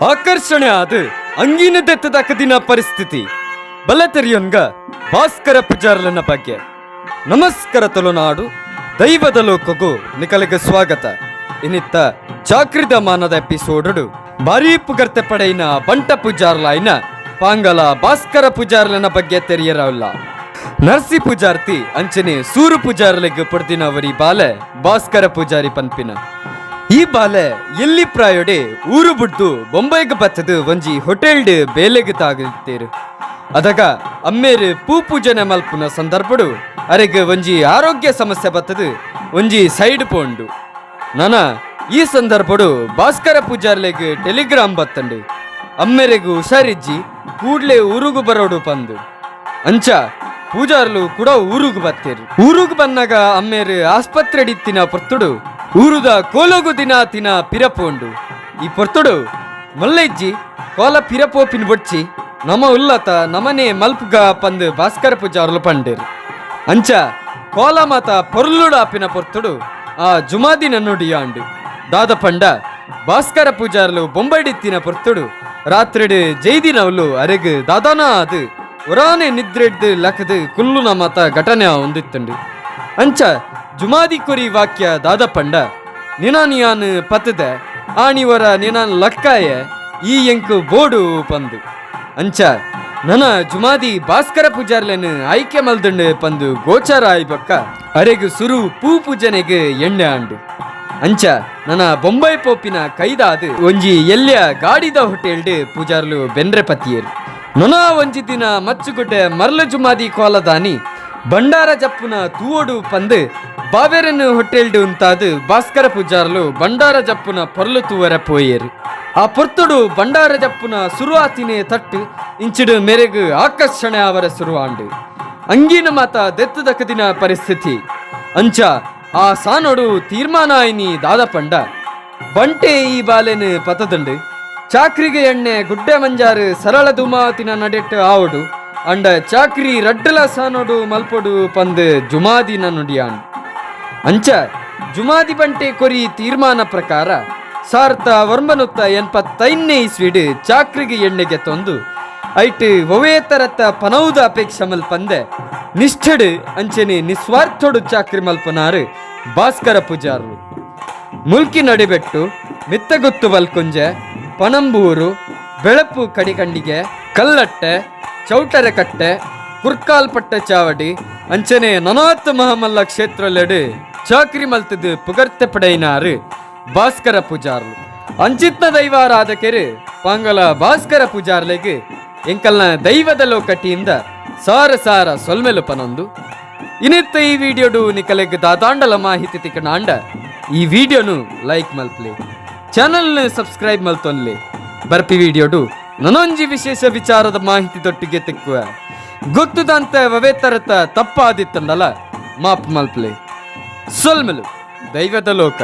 ಆಕರ್ಷಣೆ ಆದ ಅಂಗಿನ ದೆತ್ತದಕದಿನ ಪರಿಸ್ಥಿತಿ ಬಲತೆರಿಯೊನ್ಗ ಭಾಸ್ಕರ ಪೂಜಾರ್ಲನ ಬಗ್ಗೆ ನಮಸ್ಕಾರ ತುಳುನಾಡು ದೈವದ ಲೋಕಗೂ ನಿಕಲಿಗೆ ಸ್ವಾಗತ. ಇನ್ನಿತ್ತ ಚಾಕ್ರಿದ ಮಾನದ ಎಪಿಸೋಡು ಭಾರೀ ಪುಗರ್ತೆ ಪಡೆಯಿನ ಬಂಟ ಪೂಜಾರ್ಲಾಯ್ನ ಪಾಂಗಲ ಭಾಸ್ಕರ ಪೂಜಾರ್ಲನ ಬಗ್ಗೆ ತೆರಿಯರಲ್ಲ. ನರ್ಸಿ ಪೂಜಾರ್ತಿ ಅಂಚನೆ ಸೂರು ಪೂಜಾರ್ಲೆಗ್ ಪಡ್ದಿನವರಿ ಬಾಲೆ ಭಾಸ್ಕರ ಪೂಜಾರಿ ಪನ್ಪಿನ ಈ ಬಾಲೆ ಎಲ್ಲಿ ಪ್ರಾಯೋಡೆ ಊರು ಬಿಡ್ದು ಬೊಂಬೈಗೆ ಬತ್ತದು ಒಂಜಿ ಹೋಟೆಲ್ಡ್ ಬೇಲೆಗೆ ತಾಗಿರ್ತೇರು. ಅದಾಗ ಅಮ್ಮೇರು ಪೂಜನೆ ಮಲ್ಪುನ ಸಂದರ್ಭಡು ಅರೆಗೆ ಒಂಜಿ ಆರೋಗ್ಯ ಸಮಸ್ಯೆ ಬತ್ತದು ಒಂಜಿ ಸೈಡ್ ಪೋಂಡು. ನಾನ ಈ ಸಂದರ್ಭಡು ಭಾಸ್ಕರ ಪೂಜಾರ್ಲೆಗ್ ಟೆಲಿಗ್ರಾಮ್ ಬತ್ತಂಡು ಅಮ್ಮೆರೆಗೂ ಹುಷಾರಿಜ್ಜಿ ಕೂಡ್ಲೆ ಊರುಗು ಬರೋಡು ಪಂದು ಅಂಚ ಪೂಜಾರ್ಲು ಕೂಡ ಊರುಗು ಬತ್ತೇರು. ಊರುಗು ಬನ್ನಾಗ ಅಮ್ಮೇರು ಆಸ್ಪತ್ರೆ ಡಿತ್ತಿನ ಪೊರ್ತುಡು ಊರುದ ಕೋಲೋಗು ದಿನ ತಿನ ಪಿರಪೋಂಡು. ಈ ಪೊರ್ತುಡು ಮಲ್ಲಜ್ಜಿ ಕೋಲ ಪಿರಪೋಪಿನ ಬೊಡ್ಚಿ ನಮ ಉಲ್ಲತ ನಮನೆ ಮಲ್ಪುಗ ಪಂದು ಭಾಸ್ಕರ ಪೂಜಾರ್ಲು ಪಂಡೇರು. ಅಂಚ ಕೋಲ ಮಾತ ಪೊರ್ಲುಡಾಪಿನ ಪೊರ್ತುಡು ಆ ಜುಮಾದಿನ ನುಡಿಯಾಂಡು ದಾದ ಪಂಡ ಭಾಸ್ಕರ ಪೂಜಾರ್ಲು ಬೊಂಬೈಡಿತ್ತಿನ ಪೊರ್ತುಡು ರಾತ್ರಿಡು ಜೈದಿನವಲು ಅರೆಗ್ ದಾದಾನ ಅದು ಒರಾನೆ ನಿದ್ರೆಡ್ದು ಲಕದು ಕುಲ್ಲುನ ಮಾತ ಘಟನೆ ಹೊಂದಿತ್ತಂಡು. ಅಂಚ ಜುಮಾದಿ ಕೊರಿ ವಾಕ್ಯ ದಾದ ಪಂಡ ನಿನಾನಿಯಾನ್ ಪತ್ತದ ಆಣಿವರ ನಿನಾನ್ ಲಕ್ಕಾಯ ಈ ಎಂಕು ಬೋಡು ಪಂದು ಅಂಚ ನನ ಜುಮಾದಿ ಭಾಸ್ಕರ ಪೂಜಾರ್ಲೆನ್ ಆಯ್ಕೆ ಮಲ್ದಂಡು ಪಂದು ಗೋಚಾರ ಆಯ್ಬಕ್ಕ ಅರೆಗು ಸುರು ಪೂಜನೆಗೆ ಎಣ್ಣೆ ಆಂಡು. ಅಂಚ ನನ ಬೊಂಬೈ ಪೋಪಿನ ಕೈದಾದು ಒಂಜಿ ಎಲ್ಯ ಗಾಡಿದ ಹೋಟೆಲ್ಡ್ ಪೂಜಾರ್ಲು ಬೆಂದ್ರೆ ಪತಿಯರು. ನೊನ ಒಂಜಿ ದಿನ ಮಚ್ಚುಗುಡ್ಡೆ ಮರ್ಲ ಜುಮಾದಿ ಕೋಲದಾನಿ ಬಂಡಾರ ಜಪ್ಪುನ ತೂವೋಡು ಪಂದು ಬಾವೇರನ್ನು ಹೋಟೆಲ್ಡ್ ಉಂತಾದು ಭಾಸ್ಕರ ಪೂಜಾರ್ಲು ಬಂಡಾರ ಜಪ್ಪುನ ಪೊರ್ಲು ತೂವರ ಪೋಯೇರು. ಆ ಪೊರ್ತುಡು ಬಂಡಾರ ಜಪ್ಪುನ ಸುರುವಾತಿನೇ ತಟ್ಟು ಇಂಚಿಡು ಮೆರೆಗು ಆಕರ್ಷಣೆ ಅವರ ಸುರುವಾಂಡು ಅಂಗಿನ ಮಾತ ದೆತ್ತದಕದಿನ ಪರಿಸ್ಥಿತಿ. ಅಂಚ ಆ ಸಾನೋಡು ತೀರ್ಮಾನ ಆಯ್ನಿ ದಾದ ಪಂಡ ಬಂಟೆ ಈ ಬಾಲೆನ್ ಪತದಂಡು ಚಾಕ್ರಿಗೆ ಎಣ್ಣೆ ಗುಡ್ಡೆ ಮಂಜಾರು ಸರಳ ದುಮಾತಿನ ನಡೆಟ್ಟು ಆವಡು ಅಂಡ ಚಾಕ್ರಿ ರಡ್ಡಲ ಸಾನೋಡು ಮಲ್ಪೊಡು ಪಂದು ಜುಮಾದಿನ ನುಡಿಯಾಂಡು. ಅಂಚ ಜುಮಾದಿ ಬಂಟೆ ಕೊರಿ ತೀರ್ಮಾನ ಪ್ರಕಾರ ಸಾರ್ಥ ವರ್ಮನುತ್ತ 85ನೇ ಇಸ್ವಿಡು ಚಾಕ್ರಿಗೆ ಎಣ್ಣೆಗೆ ತೊಂದು ಐಟ್ ಒವೇತರತ್ತ ಪನೌದ ಅಪೇಕ್ಷೆ ಮಲ್ಪಂದೆ ನಿಷ್ಠಡು ಅಂಚನೆ ನಿಸ್ವಾರ್ಥೋಡು ಚಾಕ್ರಿ ಮಲ್ಪನಾರು ಭಾಸ್ಕರ ಪೂಜಾರ್ಲು. ಮುಲ್ಕಿ ನಡಿಬೆಟ್ಟು ಮಿತ್ತಗುತ್ತು ಬಲ್ಕುಂಜೆ ಪಣಂಬೂರು ಬೆಳಪು ಕಡಿಕಂಡಿಗೆ ಕಲ್ಲಟ್ಟೆ ಚೌಟರೆ ಕಟ್ಟೆ ಕುರ್ಕಾಲ್ಪಟ್ಟೆ ಚಾವಡಿ ಅಂಚನೆ ನನಾತ್ ಮಹಮಲ್ಲ ಕ್ಷೇತ್ರಲೆಡು ಚಾಕ್ರಿ ಮಲ್ತದು ಪುಗರ್ತೆ ಪಡೆಯಿನಾರು ಭಾಸ್ಕರ ಪೂಜಾರ್ಲು. ಅಂಚಿತ್ನ ದೈವಾರಾದ ಕೆರೆ ಪಾಂಗಲ ಭಾಸ್ಕರ ಪೂಜಾರ್ಲೆಗೆ ಎಂಕಲ್ನ ದೈವದ ಲೋಕಟಿಯಿಂದ ಸಾರ ಸಾರ ಸೊಲ್ಮೆಲು ಪನೊಂದು. ಇನ್ನಿತ್ತ ಈ ವಿಡಿಯೋಡು ನಿಕಲೆಗ್ ದಾದಾಂಡಲ ಮಾಹಿತಿ ತಿಕ್ಕನಾಂಡ ಈ ವಿಡಿಯೋನು ಲೈಕ್ ಮಲ್ಪ್ಲೆ ಚಾನಲ್ನ ಸಬ್ಸ್ಕ್ರೈಬ್ ಮಲ್ತೊನ್ಲೆ ಬರ್ಪಿ ವಿಡಿಯೋಡು ನನೊಂಜಿ ವಿಶೇಷ ವಿಚಾರದ ಮಾಹಿತಿ ತೊಟ್ಟಿಗೆ ತಿಕ್ಕುವ ಗೊತ್ತುದಂತ ವವೇತರತ ತಪ್ಪಾದಿತ್ತಂಡಲ ಮಾಪ್ ಮಲ್ಪ್ಲೆ ಸೊಲ್ಮೆಲು ದೈವದ ಲೋಕ.